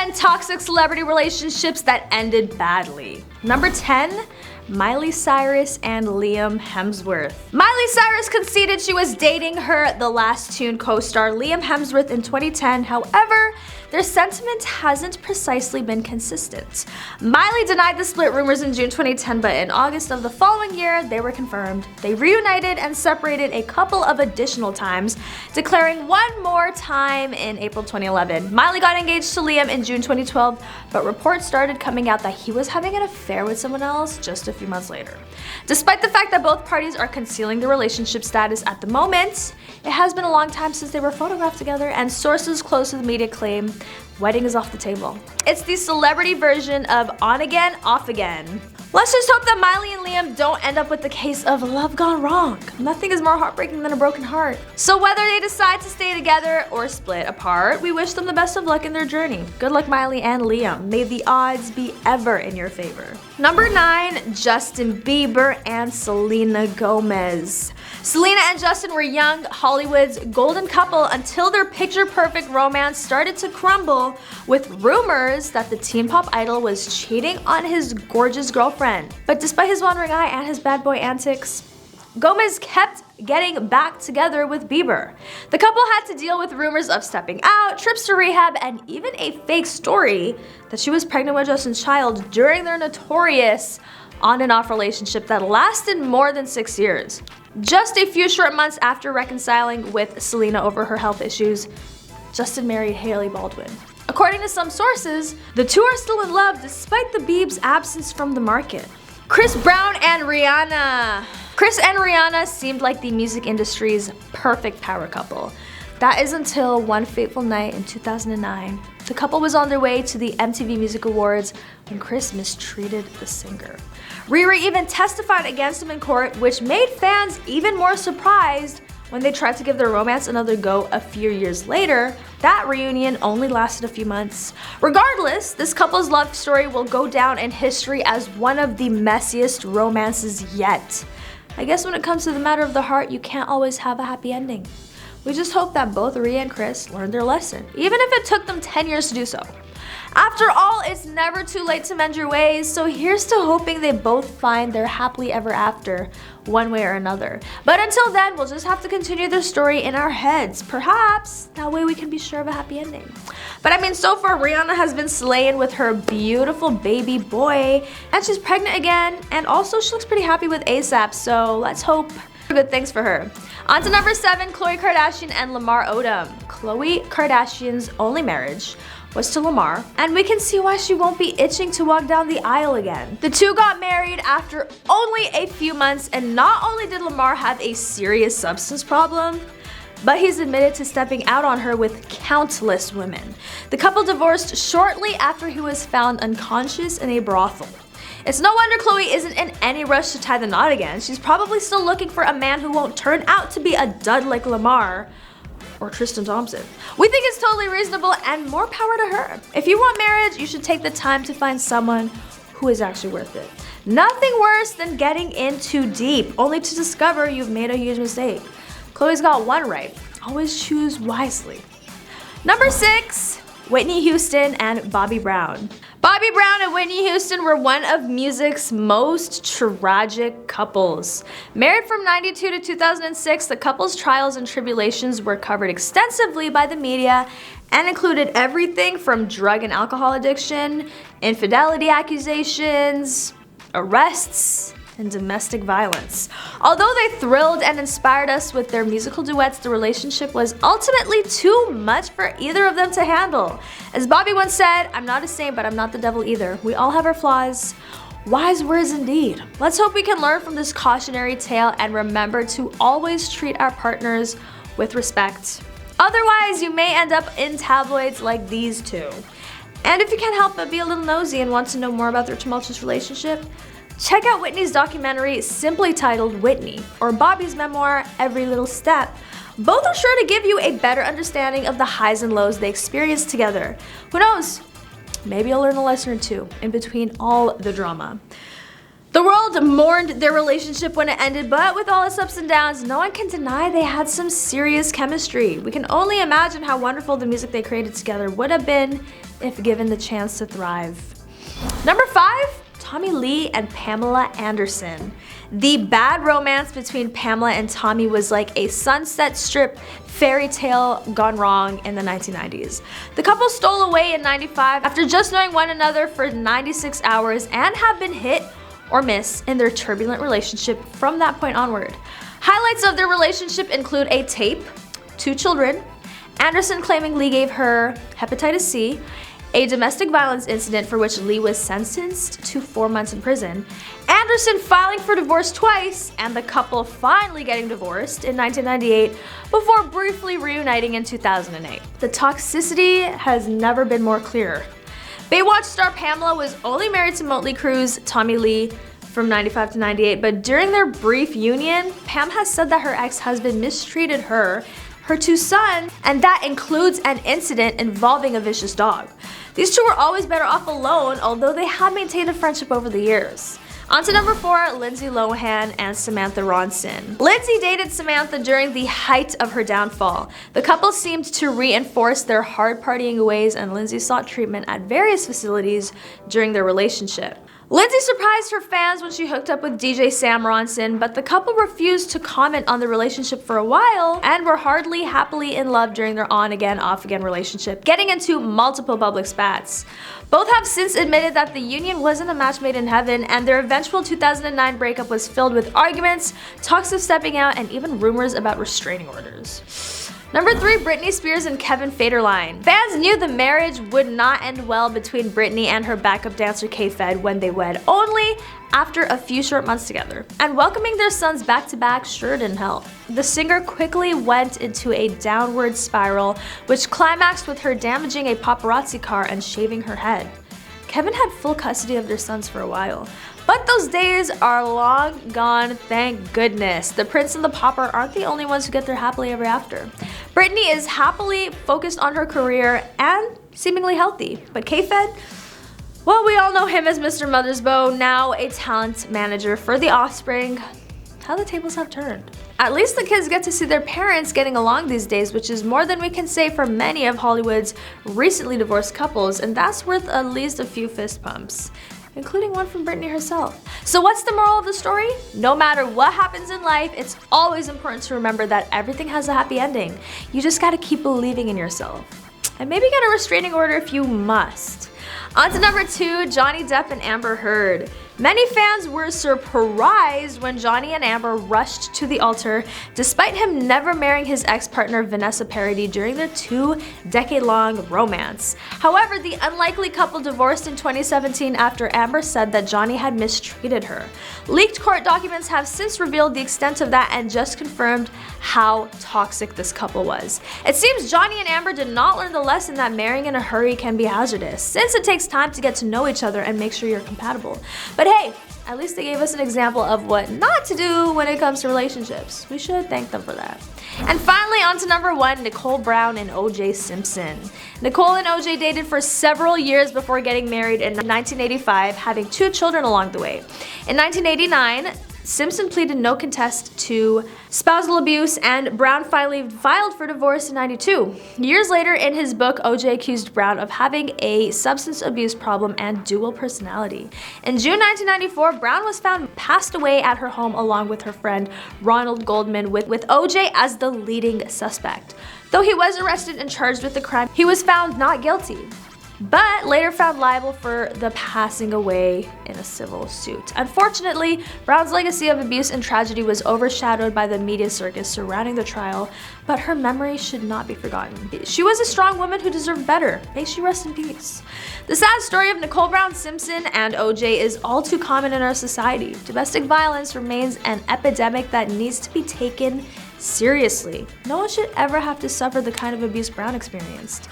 10 toxic celebrity relationships that ended badly. Number 10, Miley Cyrus and Liam Hemsworth. Miley Cyrus conceded she was dating her The Last Tune co-star Liam Hemsworth in 2010. However, their sentiment hasn't precisely been consistent. Miley denied the split rumors in June 2010, but in August of the following year, they were confirmed. They reunited and separated a couple of additional times, declaring one more time in April 2011. Miley got engaged to Liam in June 2012, but reports started coming out that he was having an affair with someone else just a few months later. Despite the fact that both parties are concealing their relationship status at the moment, it has been a long time since they were photographed together, and sources close to the media claim wedding is off the table. It's the celebrity version of on again, off again. Let's just hope that Miley and Liam don't end up with the case of love gone wrong. Nothing is more heartbreaking than a broken heart. So whether they decide to stay together or split apart, we wish them the best of luck in their journey. Good luck, Miley and Liam. May the odds be ever in your favor. Number 9, Justin Bieber and Selena Gomez. Selena and Justin were young Hollywood's golden couple until their picture-perfect romance started to crumble with rumors that the teen pop idol was cheating on his gorgeous girlfriend. But despite his wandering eye and his bad boy antics, Gomez kept getting back together with Bieber. The couple had to deal with rumors of stepping out, trips to rehab, and even a fake story that she was pregnant with Justin's child during their notorious on and off relationship that lasted more than 6 years. Just a few short months after reconciling with Selena over her health issues, Justin married Hailey Baldwin. According to some sources, the two are still in love despite the Bieb's absence from the market. Chris Brown and Rihanna. Chris and Rihanna seemed like the music industry's perfect power couple. That is until one fateful night in 2009. The couple was on their way to the MTV Music Awards when Chris mistreated the singer. Riri even testified against him in court, which made fans even more surprised when they tried to give their romance another go a few years later. That reunion only lasted a few months. Regardless, this couple's love story will go down in history as one of the messiest romances yet. I guess when it comes to the matter of the heart, you can't always have a happy ending. We just hope that both Rhea and Chris learned their lesson, even if it took them 10 years to do so. After all, it's never too late to mend your ways, so here's to hoping they both find their happily ever after, one way or another. But until then, we'll just have to continue their story in our heads. Perhaps that way we can be sure of a happy ending. But I mean, so far Rihanna has been slaying with her beautiful baby boy, and she's pregnant again, and also she looks pretty happy with ASAP, so let's hope for good things for her. On to number 7, Khloe Kardashian and Lamar Odom. Khloe Kardashian's only marriage was to Lamar, and we can see why she won't be itching to walk down the aisle again. The two got married after only a few months, and not only did Lamar have a serious substance problem, but he's admitted to stepping out on her with countless women. The couple divorced shortly after he was found unconscious in a brothel. It's no wonder Khloe isn't in any rush to tie the knot again. She's probably still looking for a man who won't turn out to be a dud like Lamar or Tristan Thompson. We think it's totally reasonable and more power to her. If you want marriage, you should take the time to find someone who is actually worth it. Nothing worse than getting in too deep, only to discover you've made a huge mistake. Khloe's got one right: always choose wisely. Number 6, Whitney Houston and Bobby Brown. Bobby Brown and Whitney Houston were one of music's most tragic couples. Married from '92 to 2006, the couple's trials and tribulations were covered extensively by the media and included everything from drug and alcohol addiction, infidelity accusations, arrests, and domestic violence. Although they thrilled and inspired us with their musical duets, the relationship was ultimately too much for either of them to handle. As Bobby once said, "I'm not a saint, but I'm not the devil either. We all have our flaws." Wise words indeed. Let's hope we can learn from this cautionary tale and remember to always treat our partners with respect. Otherwise, you may end up in tabloids like these two. And if you can't help but be a little nosy and want to know more about their tumultuous relationship, check out Whitney's documentary simply titled Whitney, or Bobby's memoir, Every Little Step. Both are sure to give you a better understanding of the highs and lows they experienced together. Who knows? Maybe you'll learn a lesson or two in between all the drama. The world mourned their relationship when it ended, but with all its ups and downs, no one can deny they had some serious chemistry. We can only imagine how wonderful the music they created together would have been if given the chance to thrive. Number 5, Tommy Lee and Pamela Anderson. The bad romance between Pamela and Tommy was like a Sunset Strip fairy tale gone wrong in the 1990s. The couple stole away in 95 after just knowing one another for 96 hours and have been hit or miss in their turbulent relationship from that point onward. Highlights of their relationship include a tape, 2 children, Anderson claiming Lee gave her hepatitis C, a domestic violence incident for which Lee was sentenced to 4 months in prison, Anderson filing for divorce twice, and the couple finally getting divorced in 1998 before briefly reuniting in 2008. The toxicity has never been more clear. Baywatch star Pamela was only married to Motley Crue's Tommy Lee from 95 to 98, but during their brief union, Pam has said that her ex-husband mistreated her 2 sons, and that includes an incident involving a vicious dog. These two were always better off alone, although they have maintained a friendship over the years. On to number 4, Lindsay Lohan and Samantha Ronson. Lindsay dated Samantha during the height of her downfall. The couple seemed to reinforce their hard partying ways, and Lindsay sought treatment at various facilities during their relationship. Lindsay surprised her fans when she hooked up with DJ Sam Ronson, but the couple refused to comment on the relationship for a while and were hardly happily in love during their on-again, off-again relationship, getting into multiple public spats. Both have since admitted that the union wasn't a match made in heaven, and their eventual 2009 breakup was filled with arguments, talks of stepping out, and even rumors about restraining orders. Number 3, Britney Spears and Kevin Federline. Fans knew the marriage would not end well between Britney and her backup dancer K-Fed when they wed, only after a few short months together. And welcoming their sons back-to-back sure didn't help. The singer quickly went into a downward spiral, which climaxed with her damaging a paparazzi car and shaving her head. Kevin had full custody of their sons for a while. But those days are long gone, thank goodness. The prince and the pauper aren't the only ones who get their happily ever after. Britney is happily focused on her career and seemingly healthy. But K-Fed, well, we all know him as Mr. Mothersbaugh, now a talent manager for The Offspring. How the tables have turned. At least the kids get to see their parents getting along these days, which is more than we can say for many of Hollywood's recently divorced couples, and that's worth at least a few fist pumps, including one from Britney herself. So what's the moral of the story? No matter what happens in life, it's always important to remember that everything has a happy ending. You just gotta keep believing in yourself. And maybe get a restraining order if you must. On to number 2, Johnny Depp and Amber Heard. Many fans were surprised when Johnny and Amber rushed to the altar, despite him never marrying his ex-partner Vanessa Paradis during their 2-decade-long romance. However, the unlikely couple divorced in 2017 after Amber said that Johnny had mistreated her. Leaked court documents have since revealed the extent of that and just confirmed how toxic this couple was. It seems Johnny and Amber did not learn the lesson that marrying in a hurry can be hazardous, since it takes time to get to know each other and make sure you're compatible. But hey, at least they gave us an example of what not to do when it comes to relationships. We should thank them for that. And finally, on to number 1, Nicole Brown and O.J. Simpson. Nicole and O.J. dated for several years before getting married in 1985, having 2 children along the way. In 1989, Simpson pleaded no contest to spousal abuse, and Brown finally filed for divorce in 92. Years later, in his book, O.J. accused Brown of having a substance abuse problem and dual personality. In June 1994, Brown was found passed away at her home along with her friend Ronald Goldman, with O.J. as the leading suspect. Though he was arrested and charged with the crime, he was found not guilty, but later found liable for the passing away in a civil suit. Unfortunately, Brown's legacy of abuse and tragedy was overshadowed by the media circus surrounding the trial, but her memory should not be forgotten. She was a strong woman who deserved better. May she rest in peace. The sad story of Nicole Brown Simpson and O.J. is all too common in our society. Domestic violence remains an epidemic that needs to be taken seriously. No one should ever have to suffer the kind of abuse Brown experienced.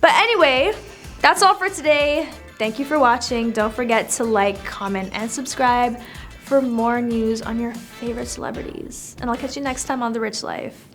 But anyway, that's all for today. Thank you for watching. Don't forget to like, comment, and subscribe for more news on your favorite celebrities. And I'll catch you next time on The Rich Life.